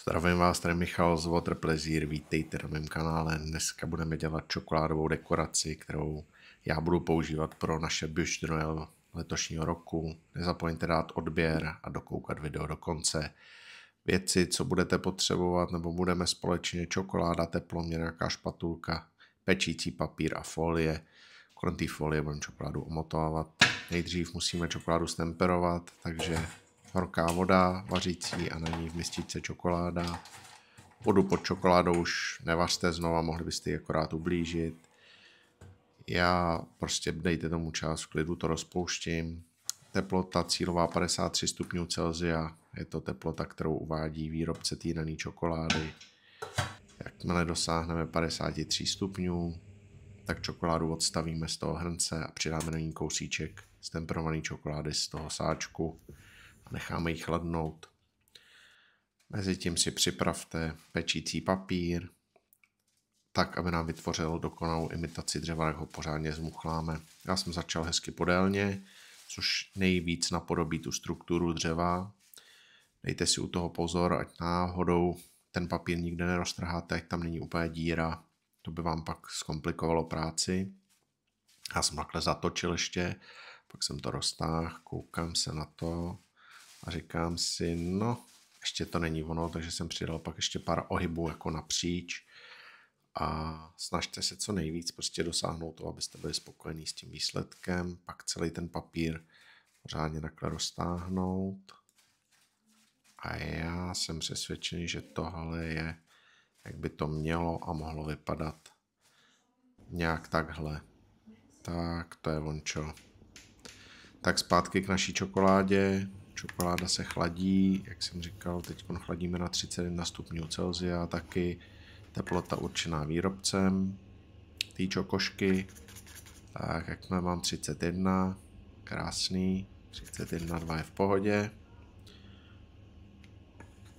Zdravím vás, tady Michal z Water Pleasure, vítejte na mém kanále. Dneska budeme dělat čokoládovou dekoraci, kterou já budu používat pro naše Bûche de Noël letošního roku. Nezapomeňte dát odběr a dokoukat video do konce. Věci, co budete potřebovat, nebo budeme společně: čokoláda, teploměr, nějaká špatulka, pečící papír a folie. Kolem té folie budeme čokoládu omotávat. Nejdřív musíme čokoládu stemperovat, takže horká voda vařící a na ní v mističce čokoláda. Vodu pod čokoládou už nevařte znova, mohli byste ji akorát ublížit. Já prostě dejte tomu čas, v klidu to rozpouštím. Teplota cílová 53 stupňů Celsia, je to teplota, kterou uvádí výrobce týrané čokolády. Jakmile dosáhneme 53 stupňů, tak čokoládu odstavíme z toho hrnce a přidáme na ní kousíček stemperované čokolády z toho sáčku a necháme ji chladnout. Mezitím si připravte pečící papír, tak, aby nám vytvořil dokonalou imitaci dřeva, jak ho pořádně zmuchláme. Já jsem začal hezky podélně, což nejvíc napodobí tu strukturu dřeva. Dejte si u toho pozor, ať náhodou ten papír nikde neroztrháte, ať tam není úplně díra. To by vám pak zkomplikovalo práci. Já jsem takhle zatočil ještě, pak jsem to roztáhl, koukám se na to a říkám si, no, ještě to není ono, takže jsem přidal pak ještě pár ohybů jako napříč a snažte se co nejvíc prostě dosáhnout toho, abyste byli spokojení s tím výsledkem. Pak celý ten papír pořádně takhle roztáhnout a já jsem přesvědčený, že tohle je, jak by to mělo a mohlo vypadat. Nějak takhle. Tak, to je vončo. Tak zpátky k naší čokoládě. Čokoláda se chladí, jak jsem říkal, teď chladíme na 31 stupňů Celsia, taky teplota určená výrobcem té čokošky. Tak, jak mám 31, krásný, 31,2 je v pohodě.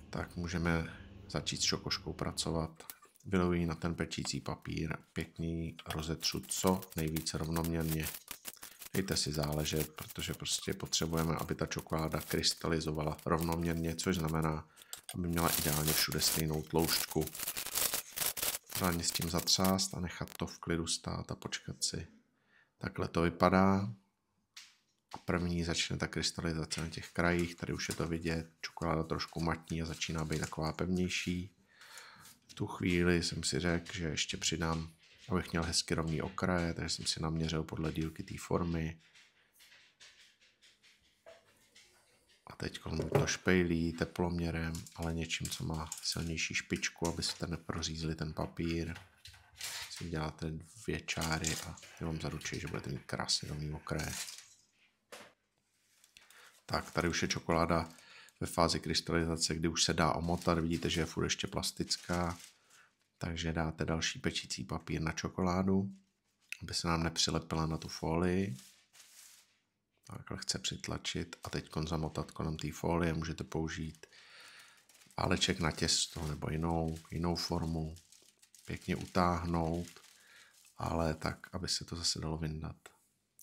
Tak můžeme začít s čokoškou pracovat. Vyluji na ten pečící papír, pěkný rozetřu co nejvíce rovnoměrně. Dejte si záležet, protože prostě potřebujeme, aby ta čokoláda krystalizovala rovnoměrně, což znamená, aby měla ideálně všude stejnou tloušťku. Pořádně s tím zatřást a nechat to v klidu stát a počkat si. Takhle to vypadá. A první začne ta krystalizace na těch krajích, tady už je to vidět, čokoláda trošku matní a začíná být taková pevnější. V tu chvíli jsem si řekl, že ještě přidám, abych měl hezky rovný okraje, takže jsem si naměřil podle dílky té formy. A teď to špejlí teploměrem, ale něčím, co má silnější špičku, abyste neprořízli ten papír. Si děláte 2 čáry a já vám zaručuji, že budete mít krásně rovný okraje. Tak, tady už je čokoláda ve fázi krystalizace, kdy už se dá omotat, vidíte, že je furt ještě plastická. Takže dáte další pečící papír na čokoládu, aby se nám nepřilepila na tu folii. Tak lehce přitlačit a teď zamotat kolem té folie. Můžete použít váleček na těsto nebo jinou formu. Pěkně utáhnout, ale tak, aby se to zase dalo vyndat.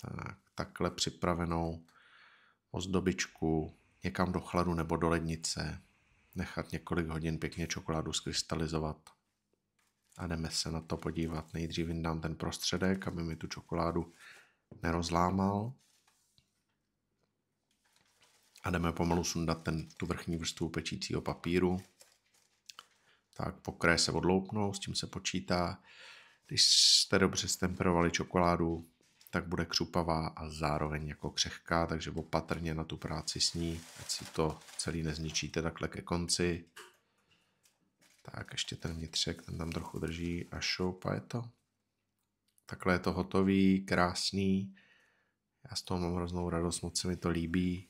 Tak, takhle připravenou ozdobičku někam do chladu nebo do lednice. Nechat několik hodin pěkně čokoládu skrystalizovat. A jdeme se na to podívat. Nejdřív vyndám ten prostředek, aby mi tu čokoládu nerozlámal. A jdeme pomalu sundat tu vrchní vrstvu pečícího papíru. Tak pokraje se odloupnou, s tím se počítá. Když jste dobře stemperovali čokoládu, tak bude křupavá a zároveň jako křehká, takže opatrně na tu práci s ní, ať si to celý nezničíte takhle ke konci. Tak ještě ten vnitřek, ten tam trochu drží a šoupa je to. Takhle je to hotový, krásný. Já z toho mám hroznou radost, moc se mi to líbí.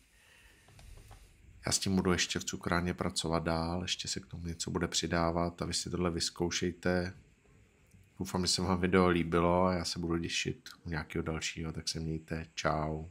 Já s tím budu ještě v cukrárně pracovat dál, ještě se k tomu něco bude přidávat a vy si tohle vyzkoušejte. Doufám, že se vám video líbilo a já se budu těšit u nějakého dalšího, tak se mějte, čau.